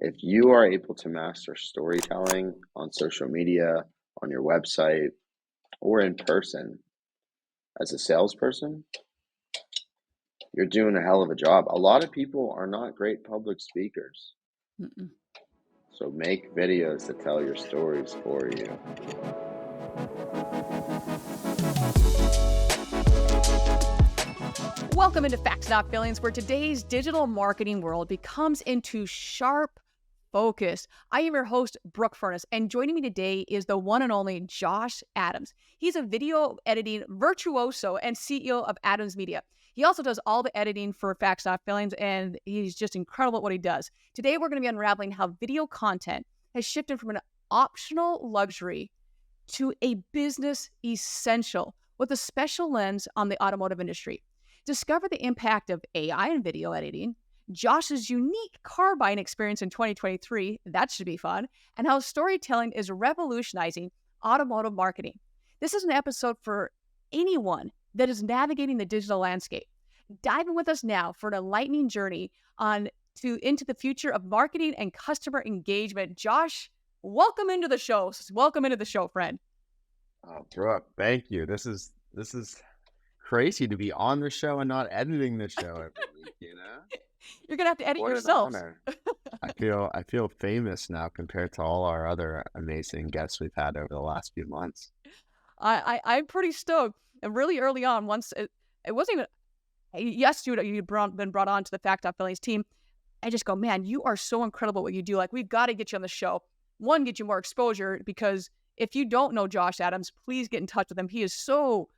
If you are able to master storytelling on social media, on your website, or in person as a salesperson, you're doing a hell of a job. A lot of people are not great public speakers. Mm-mm. So make videos that tell your stories for you. Welcome into Facts Not Feelings, where today's digital marketing world becomes into sharp focus. I am your host, Brooke Furniss, and joining me today is the one and only Josh Adams. He's a video editing virtuoso and CEO of Adams Media. He also does all the editing for Facts Not Feelings, and he's just incredible at what he does. Today, we're going to be unraveling how video content has shifted from an optional luxury to a business essential with a special lens on the automotive industry. Discover the impact of AI and video editing, Josh's unique car buying experience in 2023, that should be fun, and how storytelling is revolutionizing automotive marketing. This is an episode for anyone that is navigating the digital landscape. Dive in with us now for an enlightening journey into the future of marketing and customer engagement. Josh, welcome into the show. Welcome into the show, friend. Oh, Brooke, thank you. This is crazy to be on the show and not editing the show every week, you know? You're gonna have to edit What an yourself. honor. I feel famous now compared to all our other amazing guests we've had over the last few months. I'm pretty stoked. And really early on, once it wasn't even yes, you'd been brought on to the Fact Up Phillies team. I just go, man, you are so incredible at what you do. Like, we've got to get you on the show. One, get you more exposure, because if you don't know Josh Adams, please get in touch with him. He is so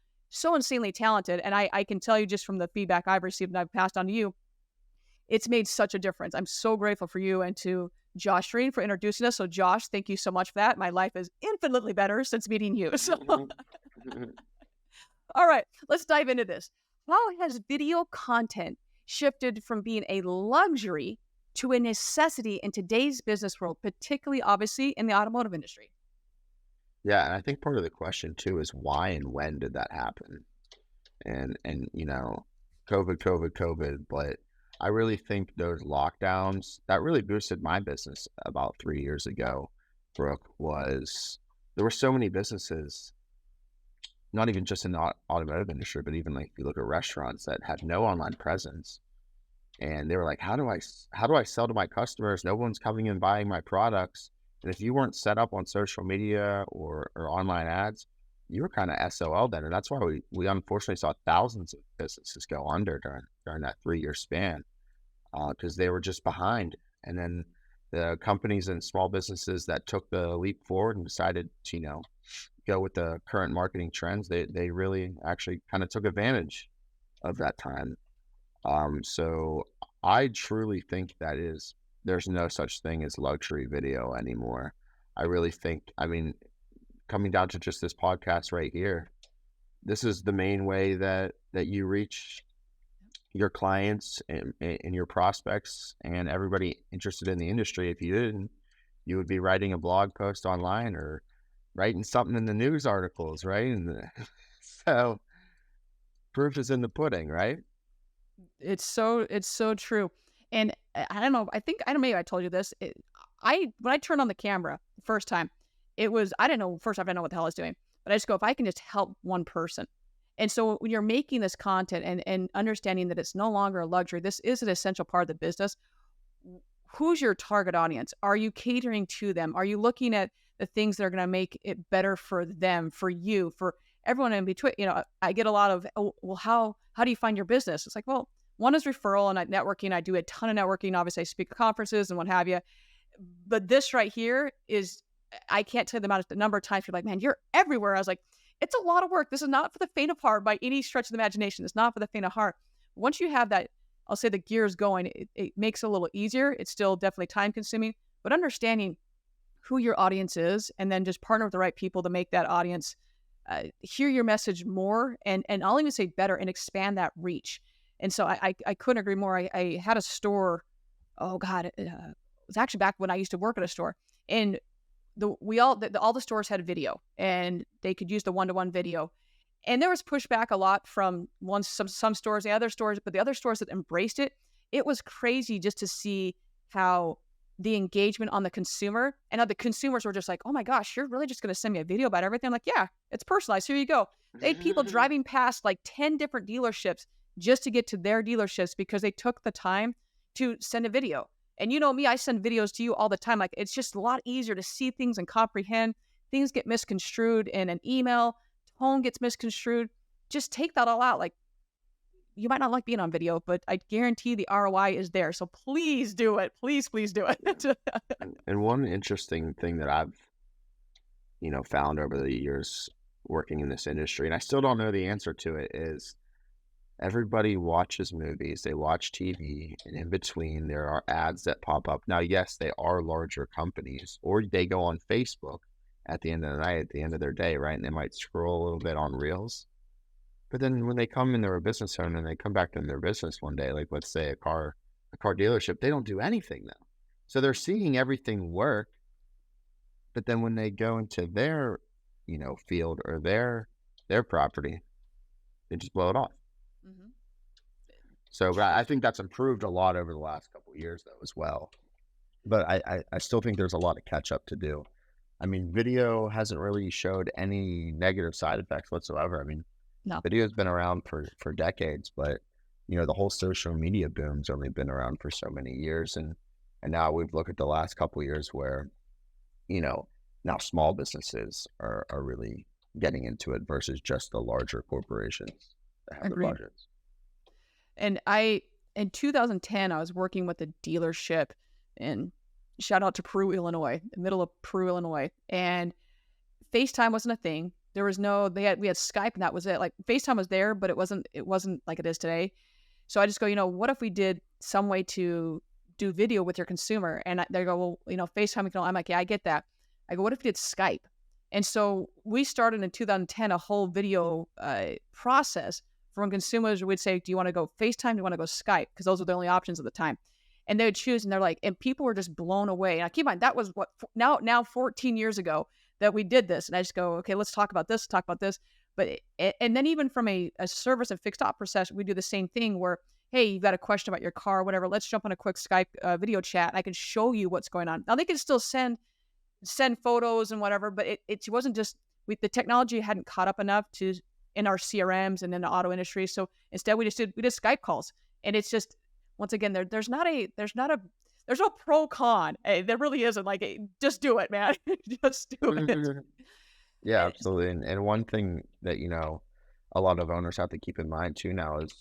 insanely talented. And I can tell you just from the feedback I've received and I've passed on to you, it's made such a difference. I'm so grateful for you and to Josh Green for introducing us. So Josh, thank you so much for that. My life is infinitely better since meeting you. So, all right, let's dive into this. How has video content shifted from being a luxury to a necessity in today's business world, particularly obviously in the automotive industry? Yeah, and I think part of the question too is why and when did that happen? And COVID, but I really think those lockdowns that really boosted my business about 3 years ago, Brooke, was there were so many businesses, not even just in the automotive industry, but even like if you look at restaurants that had no online presence, and they were like, how do I sell to my customers? No one's coming and buying my products. And if you weren't set up on social media or online ads, you were kind of SOL then. And that's why we unfortunately saw thousands of businesses go under during that 3 year span, because they were just behind. And then the companies and small businesses that took the leap forward and decided to, go with the current marketing trends, they really actually kind of took advantage of that time. So I truly think there's no such thing as luxury video anymore. I really think, coming down to just this podcast right here, this is the main way that you reach your clients and your prospects and everybody interested in the industry. If you didn't, you would be writing a blog post online or writing something in the news articles, right? So proof is in the pudding, right? It's so true. And I don't know, I don't know, maybe I told you this. When I turned on the camera the first time, I didn't know, first off, I didn't know what the hell I was doing, but I just go, if I can just help one person. And so when you're making this content and understanding that it's no longer a luxury, this is an essential part of the business. Who's your target audience? Are you catering to them? Are you looking at the things that are going to make it better for them, for you, for everyone in between? I get a lot of, oh, well, how do you find your business? It's like, well, one is referral and networking. I do a ton of networking. Obviously, I speak at conferences and what have you. But this right here is, I can't tell you the number of times you're like, man, you're everywhere. I was like, it's a lot of work. This is not for the faint of heart by any stretch of the imagination. It's not for the faint of heart. Once you have that, I'll say the gears going, it makes it a little easier. It's still definitely time consuming, but understanding who your audience is and then just partner with the right people to make that audience hear your message more and I'll even say better and expand that reach. And so I couldn't agree more. I had a store. Oh God, it was actually back when I used to work at a store, and all the stores had video and they could use the one-to-one video. And there was pushback a lot from some stores, the other stores, but the other stores that embraced it, it was crazy just to see how the engagement on the consumer, and how the consumers were just like, oh my gosh, you're really just going to send me a video about everything? I'm like, yeah, it's personalized. Here you go. They had people driving past like 10 different dealerships just to get to their dealerships because they took the time to send a video. And you know me, I send videos to you all the time. Like, it's just a lot easier to see things and comprehend. Things get misconstrued in an email, tone gets misconstrued. Just take that all out. Like, you might not like being on video, but I guarantee the ROI is there. So please do it. Please do it. And one interesting thing that I've, found over the years working in this industry, and I still don't know the answer to it, is everybody watches movies, they watch TV, and in between there are ads that pop up. Now, yes, they are larger companies, or they go on Facebook at the end of the night, at the end of their day, right? And they might scroll a little bit on Reels. But then when they come and they're a business owner and they come back to their business one day, like let's say a car dealership, they don't do anything though. So they're seeing everything work, but then when they go into their, field or their property, they just blow it off. Mm-hmm. So but I think that's improved a lot over the last couple of years though as well. But I still think there's a lot of catch up to do. I mean, video hasn't really showed any negative side effects whatsoever. I mean, No. video's been around for decades, but the whole social media boom's only been around for so many years, and now we've looked at the last couple of years where, now small businesses are really getting into it versus just the larger corporations that have the Agreed. budgets. And in 2010, I was working with a dealership in, shout out to Peru, Illinois, the middle of Peru, Illinois. And FaceTime wasn't a thing. There was we had Skype and that was it. Like, FaceTime was there, but it wasn't like it is today. So I just go, what if we did some way to do video with your consumer? And they go, well, FaceTime, I'm like, yeah, I get that. I go, what if we did Skype? And so we started in 2010 a whole video process from consumers. We'd say, do you want to go FaceTime? Do you want to go Skype? Because those were the only options at the time. And they would choose, and they're like, and people were just blown away. And I keep in mind, that was now 14 years ago that we did this. And I just go, okay, let's talk about this, But, and then even from a service and fixed op process, we do the same thing where, hey, you got a question about your car, whatever, let's jump on a quick Skype video chat. And I can show you what's going on. Now, they can still send photos and whatever, but it wasn't just, the technology hadn't caught up enough in our CRMs and in the auto industry. So instead we did Skype calls. And it's just, once again, there's no pro con. There really isn't. Like, just do it, man. Just do it. Yeah, absolutely. And one thing that, a lot of owners have to keep in mind too now is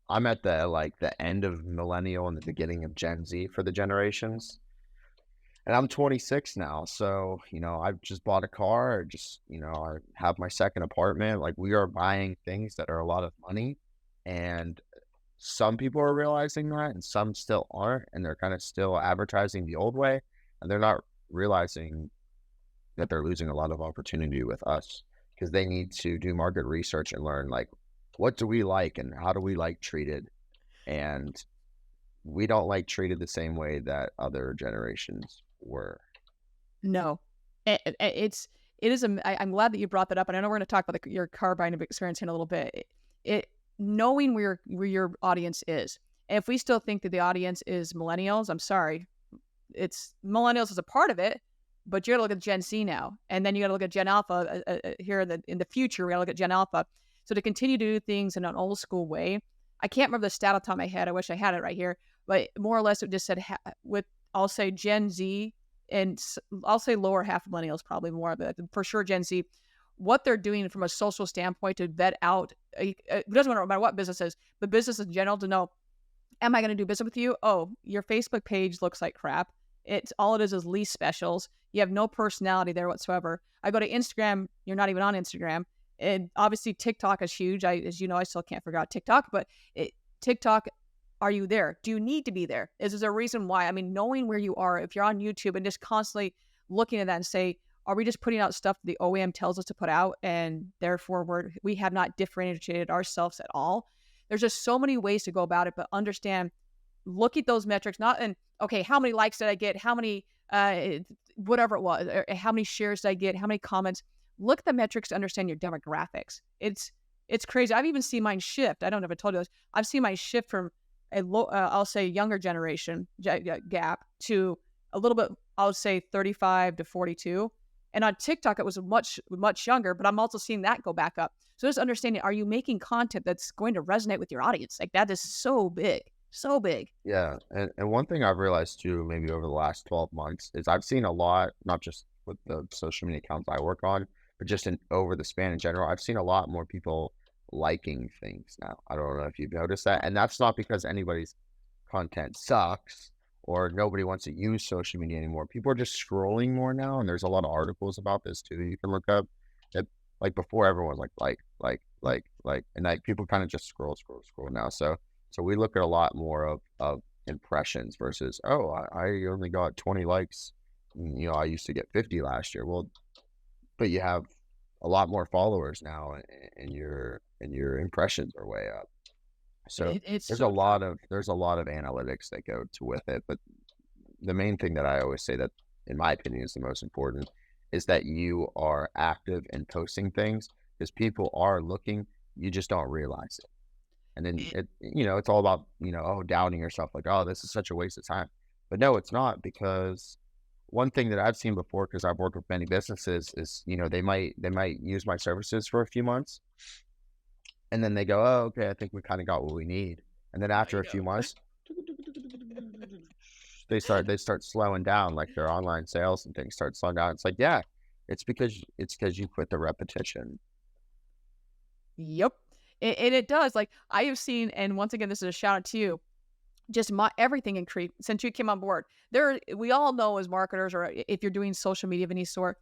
I'm at the end of millennial and the beginning of Gen Z for the generations. And I'm 26 now. So, I've just bought a car, I have my second apartment. Like, we are buying things that are a lot of money, and some people are realizing that and some still aren't, and they're kind of still advertising the old way, and they're not realizing that they're losing a lot of opportunity with us because they need to do market research and learn, like, what do we like and how do we like treated? And we don't like treated the same way that other generations were. No, it is. I'm glad that you brought that up, and I know we're going to talk about your car buying experience in a little bit. Knowing where your audience is, and if we still think that the audience is millennials, I'm sorry, it's millennials as a part of it, but you got to look at Gen Z now, and then you got to look at Gen Alpha here in the future. We got to look at Gen Alpha. So to continue to do things in an old school way, I can't remember the stat off the top of my head. I wish I had it right here, but more or less it just said I'll say Gen Z, and I'll say lower half of millennials, probably more, but for sure Gen Z, what they're doing from a social standpoint to vet out, it doesn't matter what business is, but business in general, to know, am I going to do business with you? Oh, your Facebook page looks like crap. All it is lease specials. You have no personality there whatsoever. I go to Instagram, you're not even on Instagram. And obviously TikTok is huge. As you know, I still can't figure out TikTok, but TikTok, are you there? Do you need to be there? Is there a reason why? I mean, knowing where you are, if you're on YouTube and just constantly looking at that and say, are we just putting out stuff the OEM tells us to put out, and therefore we have not differentiated ourselves at all? There's just so many ways to go about it, but understand, look at those metrics, okay, how many likes did I get? How many, whatever it was, or how many shares did I get? How many comments? Look at the metrics to understand your demographics. It's crazy. I've even seen mine shift. I don't know if I told you this. I've seen mine shift from I'll say younger generation gap to a little bit, I would say 35 to 42. And on TikTok, it was much younger, but I'm also seeing that go back up. So just understanding, are you making content that's going to resonate with your audience? Like that is so big, so big. Yeah, and one thing I've realized too, maybe over the last 12 months, is I've seen a lot, not just with the social media accounts I work on, but just in over the span in general, I've seen a lot more people liking things now. I don't know if you've noticed that, and that's not because anybody's content sucks or nobody wants to use social media anymore. People are just scrolling more now, and there's a lot of articles about this too that you can look up. That like before, everyone was like, and like people kind of just scroll now. So we look at a lot more of impressions versus, oh, I only got 20 likes. You know, I used to get 50 last year. Well, but you have a lot more followers now, and your impressions are way up. So It's there's a so lot true. of analytics that go to with it. But the main thing that I always say that, in my opinion, is the most important is that you are active in posting things because people are looking. You just don't realize it. And then it's all about, oh, doubting yourself, like, oh, this is such a waste of time. But no, it's not, because one thing that I've seen before, because I've worked with many businesses, is, they might use my services for a few months, and then they go, oh, okay, I think we kind of got what we need. And then No, after you a few don't. months, they start slowing down, like their online sales and things start slowing down. It's like, yeah, it's because you put the repetition. Yep. And it does. Like I have seen, and once again, this is a shout out to you. Just everything increased since you came on board. We all know as marketers, or if you're doing social media of any sort,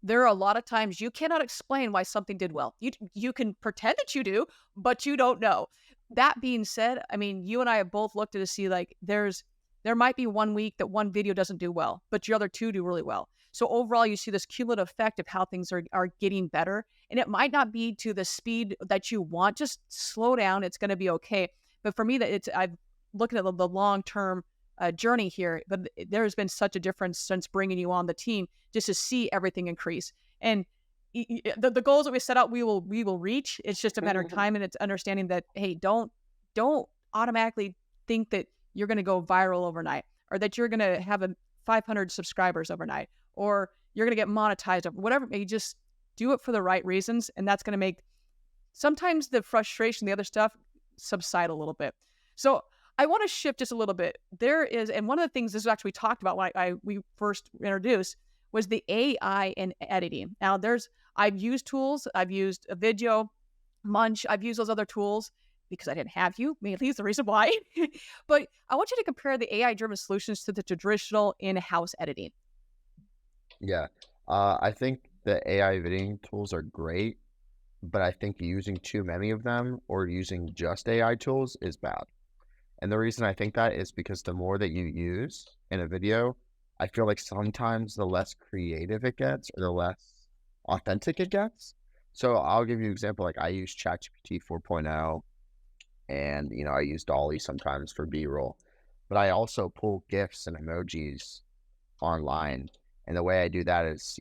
there are a lot of times you cannot explain why something did well. You can pretend that you do, but you don't know. That being said, I mean, you and I have both looked at to see like there might be one week that one video doesn't do well, but your other two do really well. So overall, you see this cumulative effect of how things are getting better, and it might not be to the speed that you want. Just slow down; it's going to be okay. But for me, I've looking at the long term journey here, but there has been such a difference since bringing you on the team just to see everything increase. And the goals that we set out, we will reach. It's just a matter of time, and it's understanding that, hey, don't automatically think that you're going to go viral overnight, or that you're going to have 500 subscribers overnight, or you're going to get monetized or whatever. You just do it for the right reasons, and that's going to make sometimes the frustration, the other stuff, subside a little bit. So I want to shift just a little bit. There is, and one of the things this is actually we talked about when we first introduced was the AI in editing. Now I've used tools, I've used a video, Munch, I've used those other tools because I didn't have you. Mainly is the reason why. But I want you to compare the AI driven solutions to the traditional in-house editing. Yeah. I think the AI editing tools are great, but I think using too many of them or using just AI tools is bad. And the reason I think that is because the more that you use in a video, I feel like sometimes the less creative it gets or the less authentic it gets. So I'll give you an example. Like I use ChatGPT 4.0, and I use Dolly sometimes for B-roll, but I also pull GIFs and emojis online. And the way I do that is,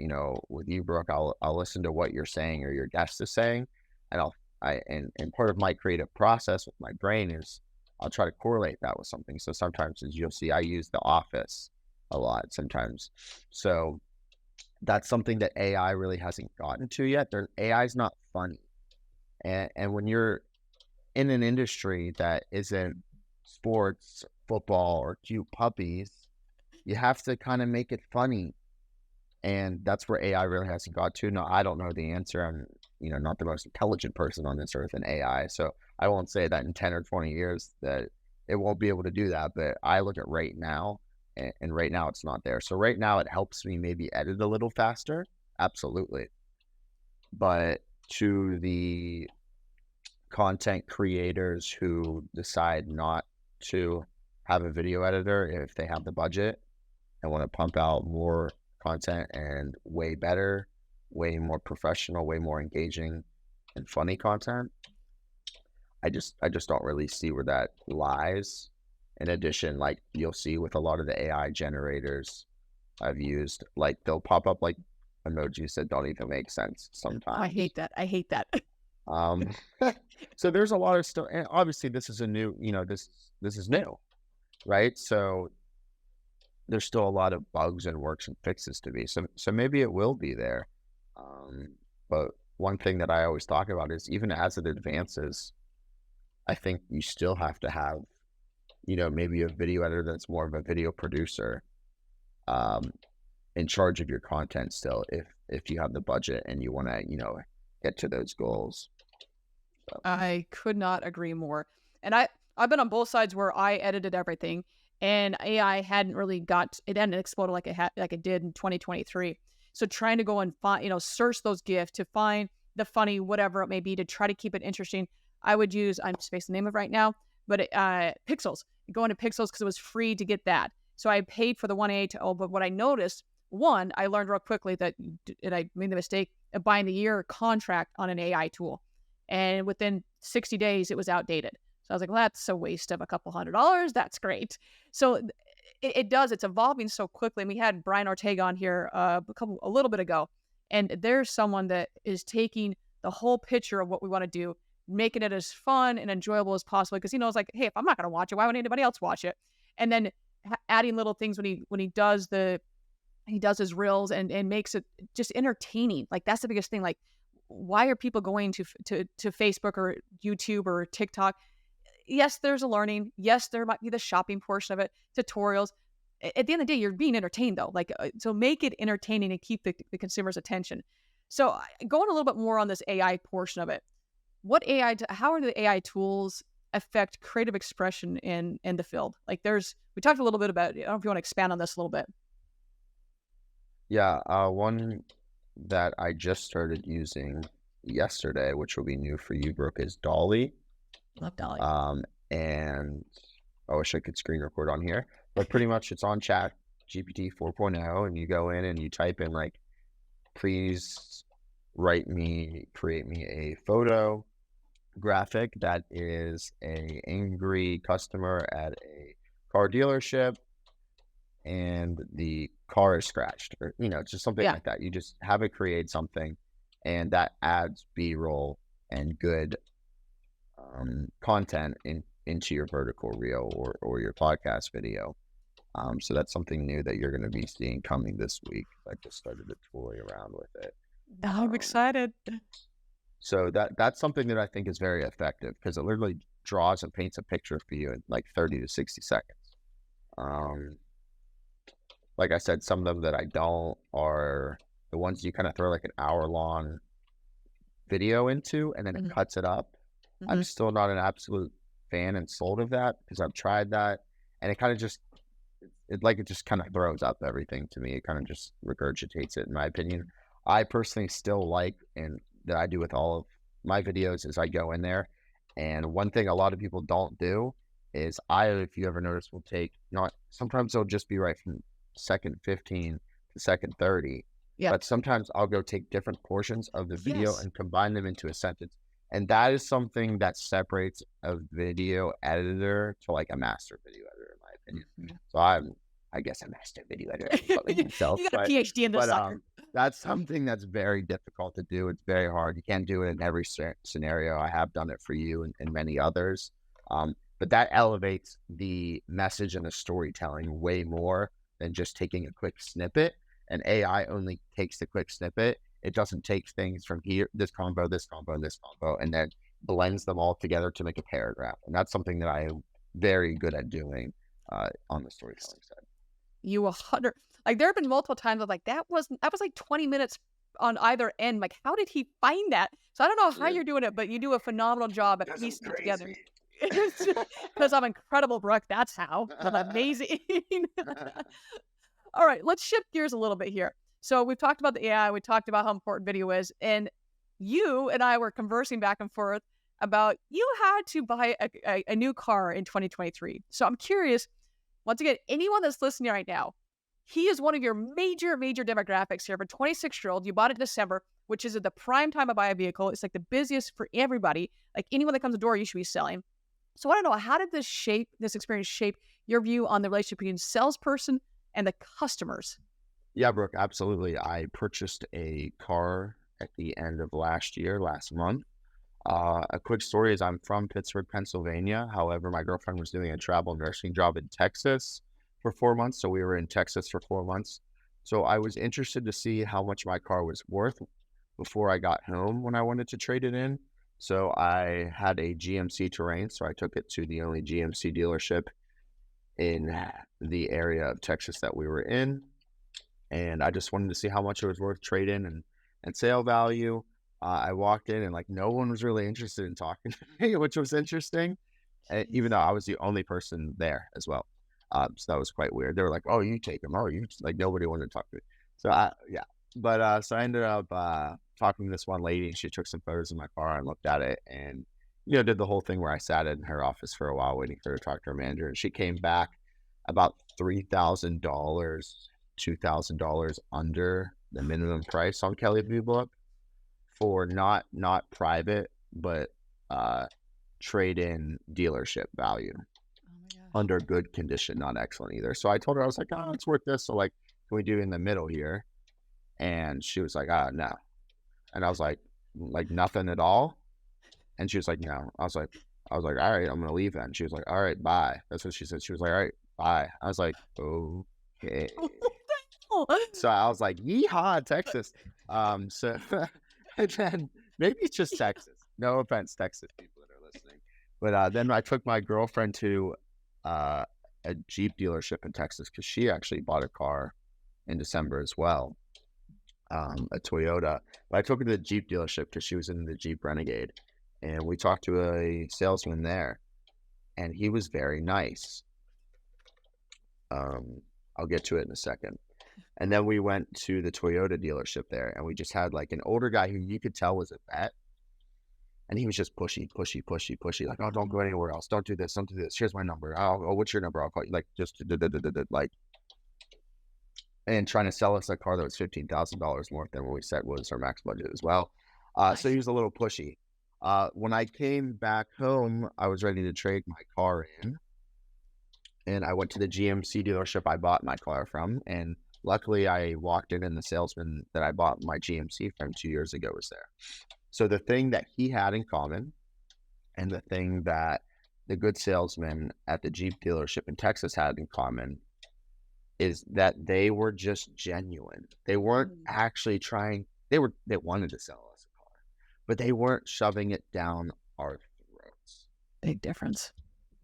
with you, Brooke, I'll listen to what you're saying or your guest is saying, and and part of my creative process with my brain is I'll try to correlate that with something. So sometimes, as you'll see, I use The Office a lot sometimes. So that's something that AI really hasn't gotten to yet. AI is not funny, and when you're in an industry that isn't sports, football, or cute puppies, you have to kind of make it funny. And that's where AI really hasn't got to. No, I don't know the answer. I'm, not the most intelligent person on this earth in AI. So I won't say that in 10 or 20 years that it won't be able to do that. But I look at right now, and right now it's not there. So right now it helps me maybe edit a little faster. Absolutely. But to the content creators who decide not to have a video editor, if they have the budget and want to pump out more content and way better, way more professional, way more engaging and funny content, I just don't really see where that lies. In addition, like you'll see with a lot of the AI generators I've used, like they'll pop up like emojis that don't even make sense Oh, I sometimes. hate that. I hate that. Um, so there's a lot of stuff, and obviously this is a new, this is new, right? So there's still a lot of bugs and works and fixes to be. So maybe it will be there. But one thing that I always talk about is even as it advances, I think you still have to have, maybe a video editor that's more of a video producer, in charge of your content still, if you have the budget and you want to, get to those goals. So. I could not agree more. And I've been on both sides where I edited everything, and AI hadn't exploded like it did in 2023. So trying to go and find, search those GIFs to find the funny, whatever it may be, to try to keep it interesting. I would use, I'm spacing the name of it right now, but Pixels. Go into Pixels because it was free to get that. So I paid for the 1A but what I noticed, I learned real quickly that I made the mistake of buying the year contract on an AI tool. And within 60 days, it was outdated. So I was like, well, that's a waste of a couple $100. That's great. So it's evolving so quickly. And we had Brian Ortega on here a little bit ago. And there's someone that is taking the whole picture of what we want to do, making it as fun and enjoyable as possible. Because he knows, like, hey, if I'm not going to watch it, why would anybody else watch it? And then adding little things when he does his reels and makes it just entertaining. Like, that's the biggest thing. Like, why are people going to Facebook or YouTube or TikTok? Yes, there's a learning. Yes, there might be the shopping portion of it, tutorials. At the end of the day, you're being entertained though. Like, so make it entertaining and keep the consumer's attention. So going a little bit more on this AI portion of it, how are the AI tools affect creative expression in the field? Like, we talked a little bit about it. I don't know if you want to expand on this a little bit. Yeah, one that I just started using yesterday, which will be new for you, Brooke, is Dolly. Love Dolly. And I wish I could screen record on here, but pretty much it's on Chat GPT 4.0, and you go in and you type in, like, please create me a photo graphic that is a angry customer at a car dealership and the car is scratched, or just something like that. You just have it create something, and that adds B-roll and good content into your vertical reel or your podcast video. So that's something new that you're going to be seeing coming this week. I just started to toy around with it. I'm excited. So that's something that I think is very effective, because it literally draws and paints a picture for you in like 30 to 60 seconds. Like I said, some of them that I don't are the ones you kind of throw like an hour-long video into, and then it cuts it up. I'm still not an absolute fan and sold of that, because I've tried that, and it kind of just kind of throws up everything to me. It kind of just regurgitates it, in my opinion. I personally still like, and that I do with all of my videos, is I go in there, and one thing a lot of people don't do is if you ever notice, will take, sometimes it'll just be right from second 15 to second 30. Yeah. But sometimes I'll go take different portions of the video and combine them into a sentence. And that is something that separates a video editor to like a master video editor, in my opinion. So I guess a master video editor. Myself, you got a PhD in this sucker. That's something that's very difficult to do. It's very hard. You can't do it in every scenario. I have done it for you and many others. But that elevates the message and the storytelling way more than just taking a quick snippet. And AI only takes the quick snippet. It doesn't take things from here, this combo, and then blends them all together to make a paragraph. And that's something that I am very good at doing on the storytelling side. You 100, like, there have been multiple times of like, that was like 20 minutes on either end. Like, how did he find that? So I don't know how you're doing it, but you do a phenomenal job at piecing it together. Because I'm incredible, Brooke. That's how. I'm amazing. All right, let's shift gears a little bit here. So we've talked about the AI. We talked about how important video is. And you and I were conversing back and forth about you had to buy a new car in 2023. So I'm curious, once again, anyone that's listening right now, he is one of your major demographics here. For 26-year-old, you bought it in December, which is at the prime time to buy a vehicle. It's like the busiest for everybody. Like, anyone that comes to the door, you should be selling. So I want to know, how did this experience shape your view on the relationship between salesperson and the customers? Yeah, Brooke, absolutely. I purchased a car at the end of last month. A quick story is I'm from Pittsburgh, Pennsylvania. However, my girlfriend was doing a travel nursing job in Texas. for 4 months. So we were in Texas for 4 months. So I was interested to see how much my car was worth before I got home when I wanted to trade it in. So I had a GMC Terrain. So I took it to the only GMC dealership in the area of Texas that we were in. And I just wanted to see how much it was worth trade-in and sale value. I walked in and like no one was really interested in talking to me, which was interesting, even though I was the only person there as well. So that was quite weird. They were like, "Oh, you take them." Oh, you like nobody wanted to talk to me. So yeah, but so I ended up talking to this one lady, and she took some photos of my car and looked at it, and did the whole thing where I sat in her office for a while waiting for her to talk to her manager, and she came back about $3,000, $2,000 under the minimum price on Kelley Blue Book for not private, but trade-in dealership value. Oh my gosh. Under good condition, not excellent either. So I told her, I was like, "Oh, it's worth this. So like, can we do it in the middle here?" And she was like, "No." And I was like nothing at all. And she was like, "No." I was like, "All right, I'm gonna leave then." She was like, "All right, bye." That's what she said. She was like, "All right, bye." I was like, "Okay." So I was like, "Yeehaw, Texas." So and then maybe it's just Texas. No offense, Texas people that are listening. But then I took my girlfriend to a Jeep dealership in Texas because she actually bought a car in December as well, a Toyota. But I took her to the Jeep dealership because she was in the Jeep Renegade, and we talked to a salesman there, and he was very nice. I'll get to it in a second. And then we went to the Toyota dealership there, and we just had like an older guy who you could tell was a vet. And he was just pushy. Like, "Oh, don't go anywhere else. Don't do this. Don't do this. Here's my number. Oh, what's your number? I'll call you." Like, just like, and trying to sell us a car that was $15,000 more than what we said was our max budget as well. So he was a little pushy. When I came back home, I was ready to trade my car in. And I went to the GMC dealership I bought my car from. And luckily, I walked in and the salesman that I bought my GMC from 2 years ago was there. So the thing that he had in common, and the thing that the good salesman at the Jeep dealership in Texas had in common, is that they were just genuine. They weren't actually trying. They wanted to sell us a car, but they weren't shoving it down our throats. Big difference.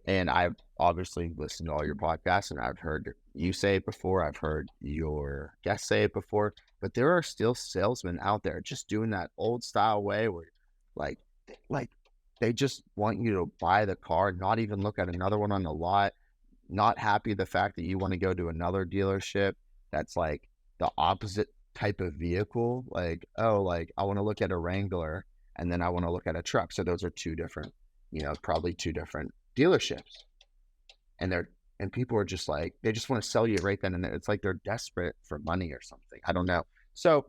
And I've obviously listened to all your podcasts, and I've heard you say it before. I've heard your guests say it before. But there are still salesmen out there just doing that old style way where, like they just want you to buy the car, not even look at another one on the lot, not happy the fact that you want to go to another dealership that's like the opposite type of vehicle. Like, oh, like I want to look at a Wrangler, and then I want to look at a truck. So those are two different, probably two different dealerships, and people are just like, they just want to sell you right then and there. It's like they're desperate for money or something. I don't know. So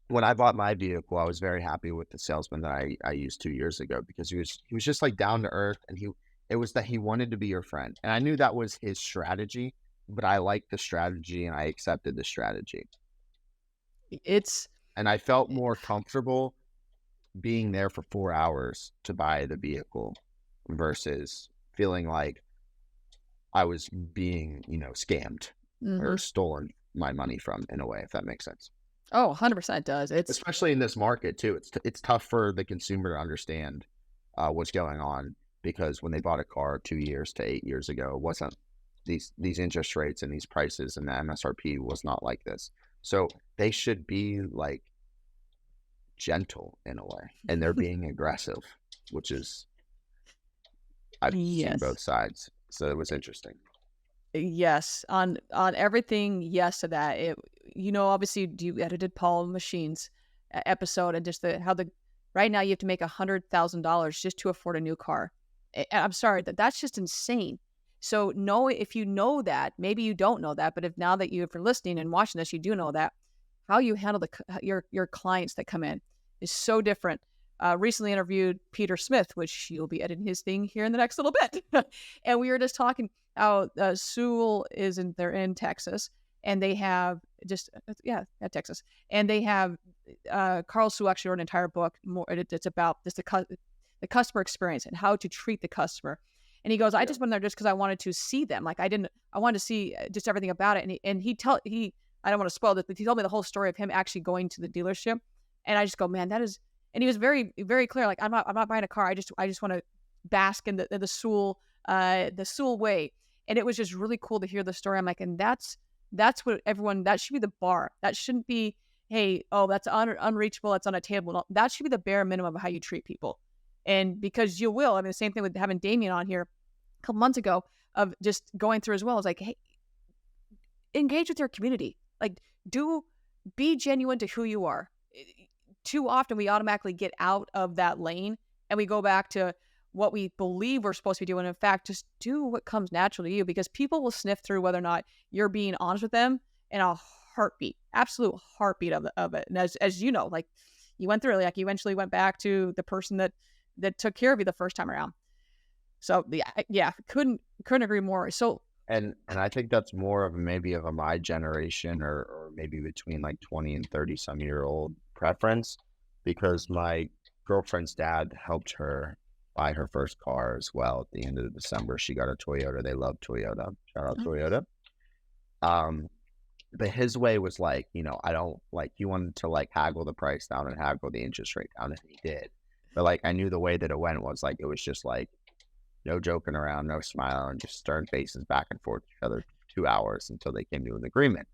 when I bought my vehicle, I was very happy with the salesman that I used 2 years ago, because he was just like down to earth, and it was that he wanted to be your friend, and I knew that was his strategy, but I liked the strategy and I accepted the strategy. And I felt more comfortable being there for 4 hours to buy the vehicle versus feeling like I was being, scammed or stolen my money from, in a way, if that makes sense. Oh, 100% it does. Especially in this market too. It's tough for the consumer to understand what's going on, because when they bought a car 2 years to 8 years ago, it wasn't these interest rates and these prices, and the MSRP was not like this. So they should be like gentle in a way, and they're being aggressive, which is, I've seen both sides. So it was interesting. Yes, on everything. Yes to that. Obviously you edited Paul Machine's episode, and just right now you have to make $100,000 just to afford a new car. I'm sorry, that's just insane. So if you know that, maybe you don't know that, but if you're listening and watching this, you do know that, how you handle your clients that come in is so different. Recently interviewed Peter Smith, which you'll be editing his thing here in the next little bit. And we were just talking how Sewell they're in Texas, and they have Texas. And they have Carl Sewell actually wrote an entire book. It's about just the customer experience and how to treat the customer. And he goes, I Yeah. just went there just because I wanted to see them. Like I wanted to see just everything about it. He I don't want to spoil this, but he told me the whole story of him actually going to the dealership. And I just go, man, that is, and he was very, very clear. Like, I'm not buying a car. I just want to bask in the Sewell way. And it was just really cool to hear the story. I'm like, and that's what everyone, that should be the bar. That shouldn't be, hey, oh, that's unreachable. That's unattainable. No, that should be the bare minimum of how you treat people. And because you will, I mean, the same thing with having Damien on here a couple months ago of just going through as well. It's like, hey, engage with your community. Like, be genuine to who you are. Too often we automatically get out of that lane and we go back to what we believe we're supposed to be doing. In fact, just do what comes natural to you, because people will sniff through whether or not you're being honest with them in a heartbeat, absolute heartbeat of it. And as you know, like you went through, like you eventually went back to the person that took care of you the first time around. So yeah, couldn't agree more. So And I think that's more of maybe of a my generation or maybe between like 20 and 30 some year old preference, because my girlfriend's dad helped her buy her first car as well at the end of December. She got a Toyota. They love Toyota. Shout out Toyota. But his way was like, I don't like, he wanted to like haggle the price down and haggle the interest rate down, and he did. But like, I knew the way that it went was like, it was just like, no joking around, no smiling, just stern faces back and forth to each other for 2 hours until they came to an agreement.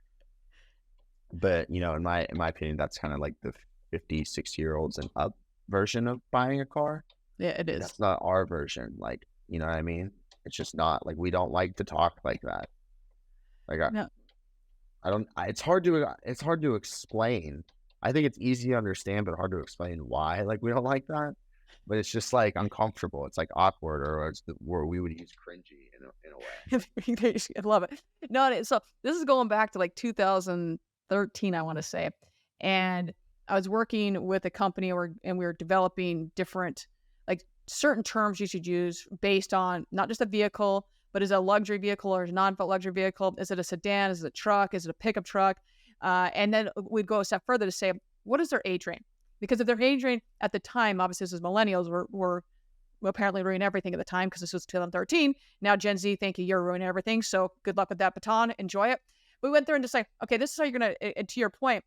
But, in my opinion, that's kind of like the 50, 60-year-olds and up version of buying a car. yeah, it is. That's not our version. Like, you know what I mean? It's just not like, we don't like to talk like that. Like, No. It's hard to explain. I think it's easy to understand, but hard to explain why. Like, we don't like that. But it's just like uncomfortable. It's like awkward, or it's the word we would use cringy in a way. I love it. No, so this is going back to like 2013, I want to say. And I was working with a company and we were developing different, like certain terms you should use based on not just a vehicle, but is it a luxury vehicle or is it a non-luxury vehicle? Is it a sedan? Is it a truck? Is it a pickup truck? And then we'd go a step further to say, what is their age range? Because if their age range at the time, obviously this is millennials, were apparently ruining everything at the time because this was 2013. Now Gen Z, thank you, you're ruining everything. So good luck with that baton. Enjoy it. We went through and just like, okay, this is how you're going to, to your point,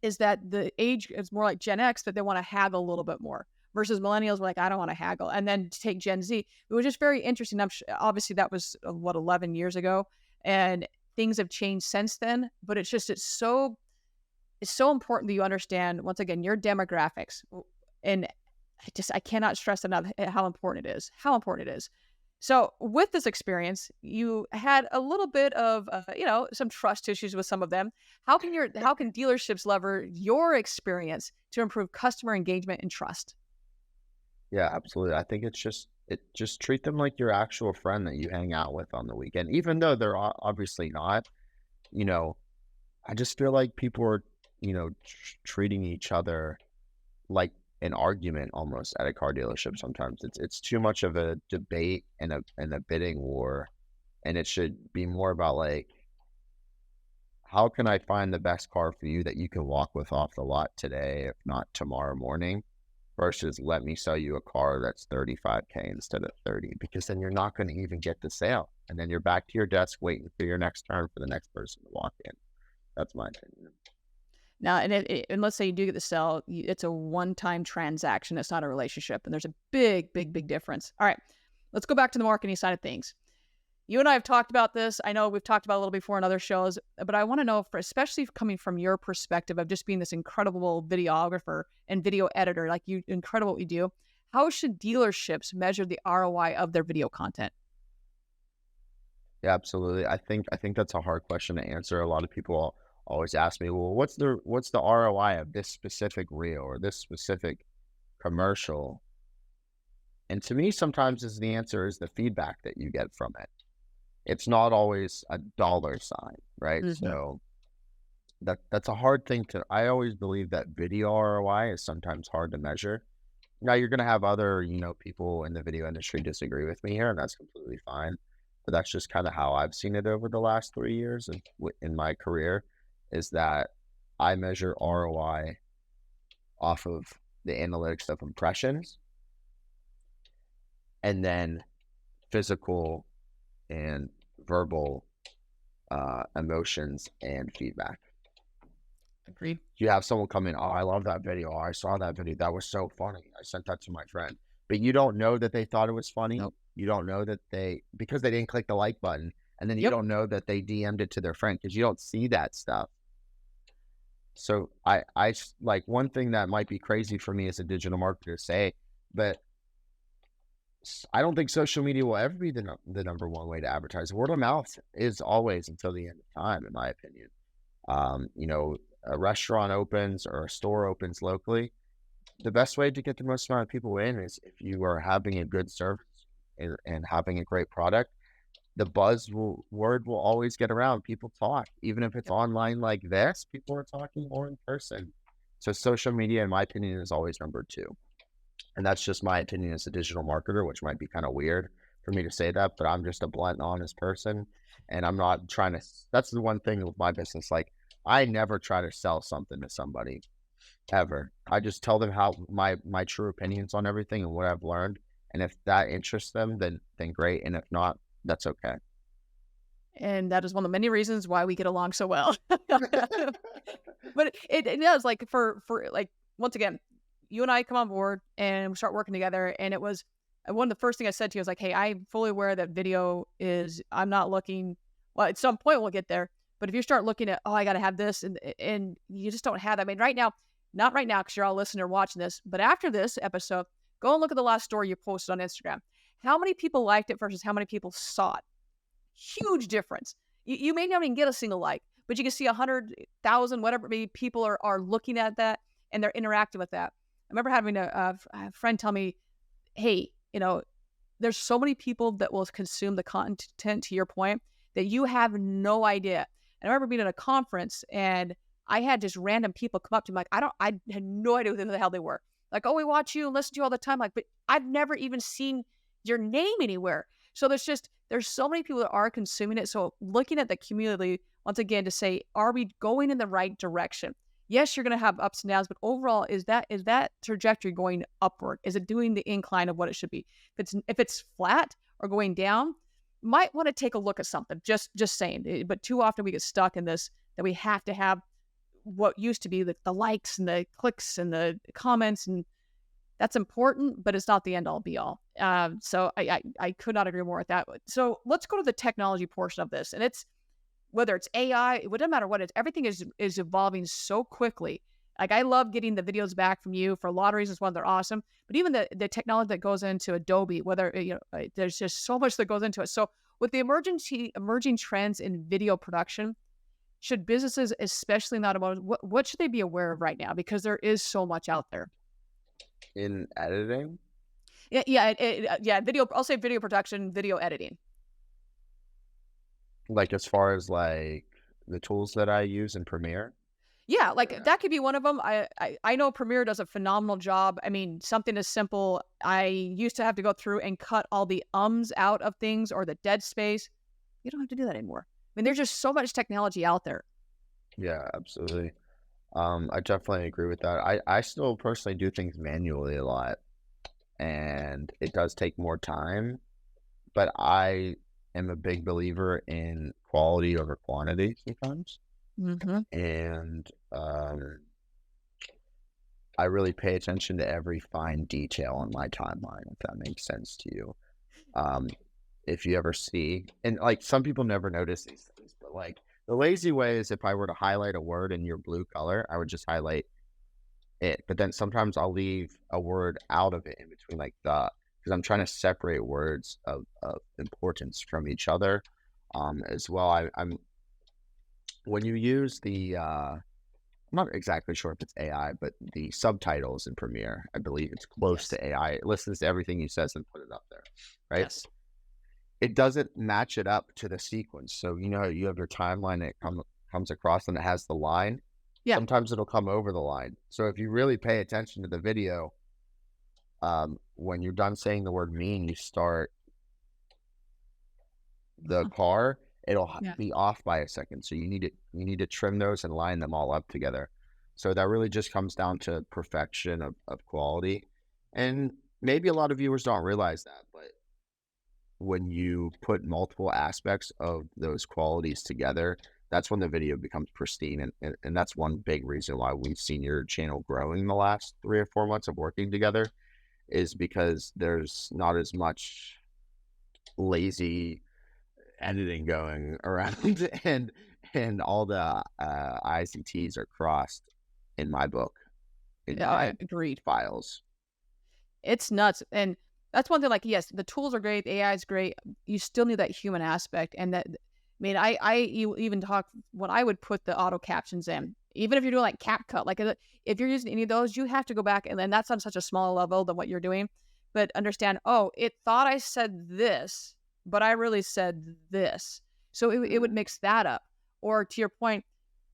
is that the age is more like Gen X, that they want to haggle a little bit more versus millennials were like, I don't want to haggle. And then to take Gen Z, it was just very interesting. Obviously that was 11 years ago, and things have changed since then, but it's so important that you understand, once again, your demographics. And I cannot stress enough how important it is. So with this experience, you had a little bit of, some trust issues with some of them. How can dealerships leverage your experience to improve customer engagement and trust? Yeah, absolutely. I think just treat them like your actual friend that you hang out with on the weekend, even though they're obviously not. I just feel like people are, treating each other like an argument almost at a car dealership. Sometimes it's too much of a debate and a bidding war, and it should be more about like, how can I find the best car for you that you can walk with off the lot today, if not tomorrow morning, versus let me sell you a car that's 35K instead of 30, because then you're not going to even get the sale, and then you're back to your desk waiting for your next turn for the next person to walk in. That's my opinion. Now, and let's say you do get the sale, it's a one-time transaction. It's not a relationship. And there's a big, big, big difference. All right, let's go back to the marketing side of things. You and I have talked about this. I know we've talked about it a little before in other shows, but I want to know, especially coming from your perspective of just being this incredible videographer and video editor, like you, incredible what you do. How should dealerships measure the ROI of their video content? Yeah, absolutely. I think that's a hard question to answer. A lot of people always ask me, well, what's the ROI of this specific reel or this specific commercial? And to me, sometimes the answer is the feedback that you get from it. It's not always a dollar sign, right? Mm-hmm. So that's a hard thing I always believe that video ROI is sometimes hard to measure. Now you're going to have other, people in the video industry disagree with me here, and that's completely fine. But that's just kind of how I've seen it over the last 3 years in my career, is that I measure ROI off of the analytics of impressions, and then physical and verbal emotions and feedback. Agreed. You have someone come in, oh, I love that video. Oh, I saw that video. That was so funny. I sent that to my friend. But you don't know that they thought it was funny. Nope. You don't know that because they didn't click the like button. And then you Yep. don't know that they DM'd it to their friend because you don't see that stuff. So I like, one thing that might be crazy for me as a digital marketer to say, but I don't think social media will ever be the number one way to advertise. Word of mouth is always until the end of time, in my opinion. You know, a restaurant opens or a store opens locally, the best way to get the most amount of people in is if you are having a good service and having a great product. The word will always get around. People talk, even if it's online like this, people are talking more in person. So social media, in my opinion, is always number two. And that's just my opinion as a digital marketer, which might be kind of weird for me to say that, but I'm just a blunt, honest person. And I'm not trying to, that's the one thing with my business. Like, I never try to sell something to somebody ever. I just tell them how my true opinions on everything and what I've learned. And if that interests them, then great. And if not, that's okay. And that is one of the many reasons why we get along so well. But it does, like, for like, once again, you and I come on board and we start working together. And it was one of the first things I said to you was like, hey, I'm fully aware that video is, I'm not looking, well, at some point we'll get there. But if you start looking at, oh, I got to have this, and you just don't have that. I mean, right now, not right now, because you're all listening or watching this, but after this episode, go and look at the last story you posted on Instagram. How many people liked it versus how many people saw it? Huge difference. You may not even get a single like, but you can see 100,000, whatever, maybe people are looking at that and they're interacting with that. I remember having a friend tell me, hey, you know, there's so many people that will consume the content, to your point, that you have no idea. And I remember being at a conference and I had just random people come up to me like, I had no idea who the hell they were. Like, oh, we watch you and listen to you all the time. Like, but I've never even seen your name anywhere. So there's so many people that are consuming it. So looking at the community, once again, to say, are we going in the right direction? Yes, you're going to have ups and downs, but overall, is that trajectory going upward? Is it doing the incline of what it should be? If it's flat or going down, might want to take a look at something. Just saying. But too often we get stuck in this, that we have to have what used to be the likes and the clicks and the comments, and that's important, but it's not the end all be all. So I could not agree more with that. So let's go to the technology portion of this, and it's, whether it's AI, it doesn't matter what it is, everything is evolving so quickly. Like, I love getting the videos back from you for a lot of reasons. One, they're awesome, but even the technology that goes into Adobe, whether, you know, there's just so much that goes into it. So with the emerging trends in video production, should businesses, especially in automotive, what should they be aware of right now? Because there is so much out there. In editing? Yeah, video. I'll say video production, video editing. Like, as far as like the tools that I use in Premiere? Yeah, like that could be one of them. I know Premiere does a phenomenal job. I mean, something as simple, I used to have to go through and cut all the ums out of things or the dead space. You don't have to do that anymore. I mean, there's just so much technology out there. Yeah, absolutely. I definitely agree with that. I still personally do things manually a lot, and it does take more time, but I am a big believer in quality over quantity sometimes. Mm-hmm. And I really pay attention to every fine detail on my timeline, if that makes sense to you. If you ever see, and like, some people never notice these things, but like, the lazy way is, if I were to highlight a word in your blue color, I would just highlight it. But then sometimes I'll leave a word out of it in between, like because I'm trying to separate words of importance from each other. As well, I'm when you use the I'm not exactly sure if it's AI, but the subtitles in Premiere, I believe it's close to AI. It listens to everything you says and put it up there, right? Yes. It doesn't match it up to the sequence. So, you know, you have your timeline that comes across and it has the line. Yeah. Sometimes it'll come over the line. So if you really pay attention to the video, when you're done saying the word mean, you start the car, it'll be off by a second. So you need to trim those and line them all up together. So that really just comes down to perfection of quality. And maybe a lot of viewers don't realize that, but when you put multiple aspects of those qualities together, that's when the video becomes pristine. And that's one big reason why we've seen your channel growing the last 3 or 4 months of working together, is because there's not as much lazy editing going around and all the I's and T's are crossed in my book, in Yeah, I my agreed. files. It's nuts. And that's one thing, like, yes, the tools are great, the AI is great. You still need that human aspect. And that, I mean, you even talk when I would put the auto captions in, even if you're doing like CapCut, like if you're using any of those, you have to go back and then that's on such a small level than what you're doing. But understand, oh, it thought I said this, but I really said this. So it would mix that up. Or to your point,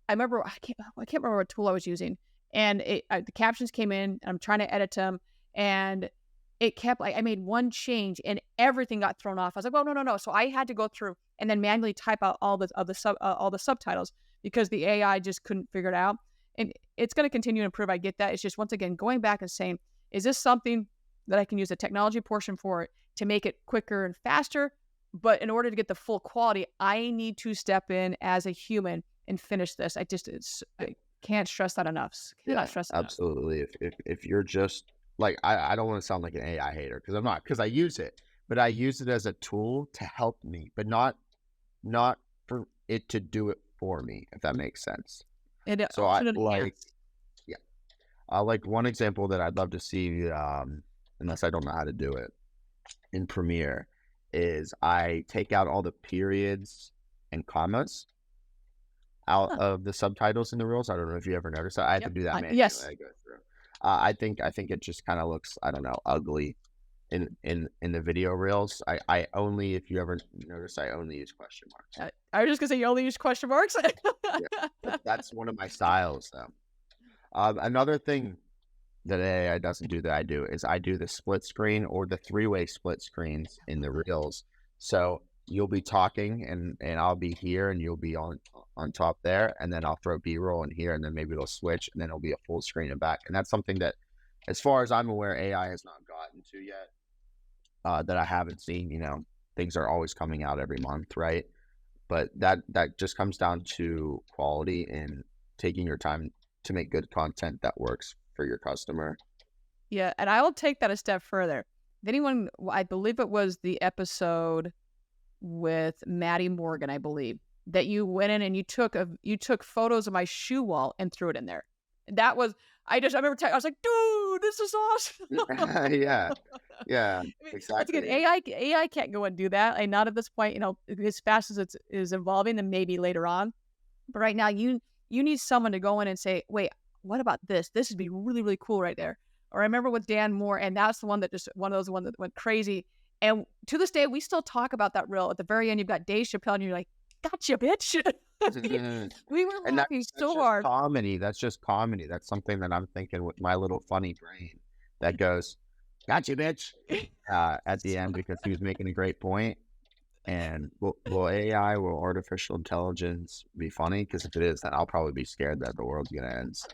I remember I can't remember what tool I was using, and the captions came in, and I'm trying to edit them, and it kept like I made one change, and everything got thrown off. I was like, "Oh no!" So I had to go through and then manually type out all the subtitles because the AI just couldn't figure it out. And it's going to continue to improve. I get that. It's just once again going back and saying, "Is this something that I can use the technology portion for it to make it quicker and faster?" But in order to get the full quality, I need to step in as a human and finish this. I can't stress that enough. Cannot stress that enough. Absolutely. If you're just like, I don't want to sound like an AI hater, because I'm not, because I use it, but I use it as a tool to help me, but not for it to do it for me, if that makes sense. So I Shouldn't like, enhance. yeah, like one example that I'd love to see, unless I don't know how to do it in Premiere, is I take out all the periods and commas out Huh. of the subtitles in the reels. I don't know if you ever noticed that. I have to Yep. do that manually. Yes. I go through. I think it just kind of looks, I don't know, ugly in the video reels. I only, if you ever notice, I only use question marks. I was just gonna say you only use question marks. Yeah, but that's one of my styles, though. Another thing that AI doesn't do that I do is I do the split screen or the 3-way split screens in the reels. So you'll be talking and I'll be here and you'll be on top there, and then I'll throw B-roll in here, and then maybe it'll switch, and then it'll be a full screen and back. And that's something that, as far as I'm aware, AI has not gotten to yet. That I haven't seen. Things are always coming out every month, right? But that just comes down to quality and taking your time to make good content that works for your customer. Yeah, and I will take that a step further. If anyone, I believe it was the episode with Maddie Morgan, I believe, that you went in and you took photos of my shoe wall and threw it in there. That was I remember I was like, dude, this is awesome. Yeah, yeah, I mean, once again, exactly. AI can't go and do that. And not at this point, as fast as it is evolving, then maybe later on. But right now, you need someone to go in and say, wait, what about this? This would be really, really cool right there. Or I remember with Dan Moore, and that's the one that just one of those one that went crazy. And to this day, we still talk about that reel. At the very end, you've got Dave Chappelle, and you're like, gotcha, bitch. We were And laughing that's so just hard. comedy. That's just comedy. That's something that I'm thinking with my little funny brain that goes, "Gotcha, bitch," at the end, because he was making a great point. And will AI, will artificial intelligence be funny? Because if it is, then I'll probably be scared that the world's gonna end. So,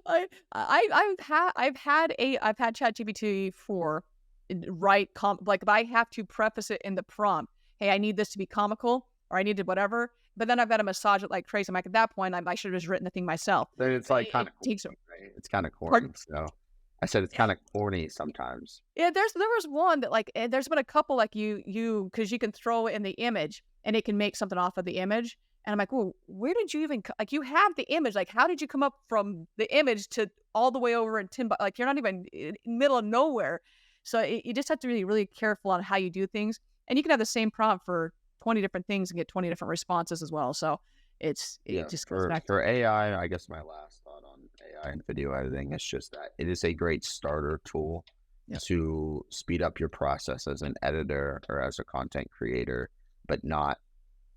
but, I've had ChatGPT for like if I have to preface it in the prompt, hey, I need this to be comical or I need to whatever, but then I've got to massage it like crazy. I'm like, at that point, I should have just written the thing myself. then it's like It, kind it of takes corny, right? It's kind of pardon? corny. So I said it's kind of corny sometimes. Yeah, there was one that like there's been a couple like because you can throw it in the image and it can make something off of the image. And I'm like, well, where did you even like you have the image? Like, how did you come up from the image to all the way over in Timba? Like, you're not even in the middle of nowhere. So you just have to be really careful on how you do things. And you can have the same prompt for 20 different things and get 20 different responses as well. So it Yeah, just goes back to for AI, I guess my last thought on AI and video editing is just that it is a great starter tool yeah. to speed up your process as an editor or as a content creator, but not